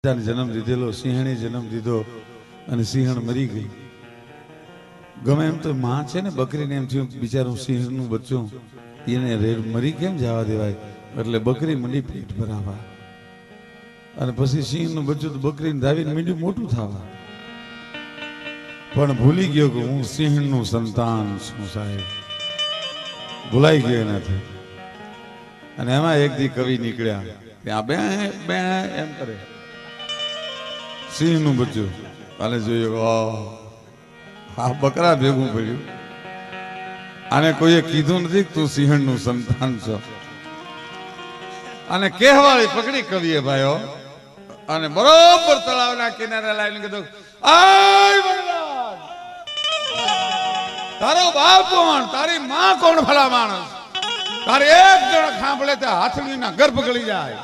જન્મ દીધેલો, સિંહણે જન્મ દીધો અને સિંહણ મરી ગઈ. ગમે એમ તો માં છે ને, બકરીને એમ થયું બિચારું સિંહણનું બચ્ચું એને મરી કેમ જવા દેવાય, એટલે બકરી મંડી પેટ ભરાવા. અને પછી સિંહનું બચ્ચું તો બકરીને ધાવીને મીંડું મોટું થવા. પણ ભૂલી ગયો કે હું સિંહણનું સંતાન છું સાહેબ, ભૂલાઈ ગયો એનાથી. અને એમાં એક દી કવિ નીકળ્યા, ત્યાં બે બે એમ કરે સિંહનું બચ્ચું, અને જોયું આ બકરા ભેગું પડ્યું. આને કોઈએ કીધું નથી તું સિંહણનું સંતાન છો. અને કહેવાળી પકડી કવિએ ભાઈઓ, અને બરોબર તળાવના કિનારે લાવીને કીધું, આય વનરાજ, તારો બાપ કોણ, તારી માં કોણ ભલા માણસ? તારે એક જણ ખાંભળે ત્યાં હાથણીના ગર્ભ ગળી જાય.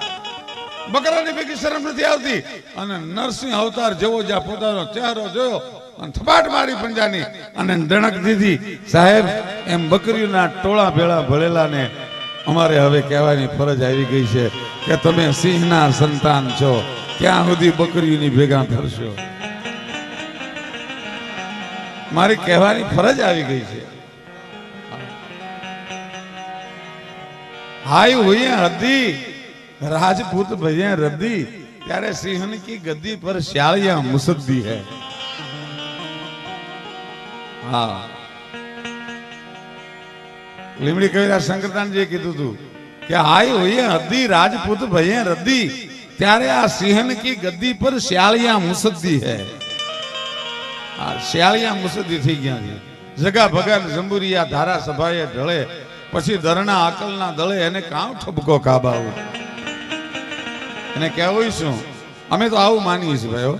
બકરાની ભેગી શરમ નથી આવતી. અને નરસિંહ અવતાર જેવો જ્યાં પોતાનો ચહેરો જોયો અને થપાટ મારી પંજાની અને દણક દીધી. સાહેબ, એમ બકરીઓના ટોળા ભેળા ભળેલા ને અમારે હવે કહેવાની ફરજ આવી ગઈ છે કે તમે સિંહના સંતાન છો, ક્યાં સુધી બકરીઓની ભેગા ફરશો? મારી કહેવાની ફરજ આવી ગઈ છે. हाय हुई हद्दी राजपूत भैया रद्दी, ત્યારે સિંહણ की गद्दी पर शालिया मुसद्दी है. હા, લીમડી કવિરાજ શંકરદાનજીએ કીધું હતું કે હાય હુઈ હદ્દી રાજપૂત ભૈયા રદ્દી, ત્યારે આ સિંહણ की गद्दी पर शालिया मुसद्दी है. આ શાલિયા મુસદ્દી થઈ ગયા છે. જગા ભગા જંબુરિયા ધારા સભાએ ઢળે, પછી દરના અકલના દળે એને કામ ઠપકો કાબાવું. એને કહેવું શું? અમે તો આવું માનીએ છીએ ભાઈઓ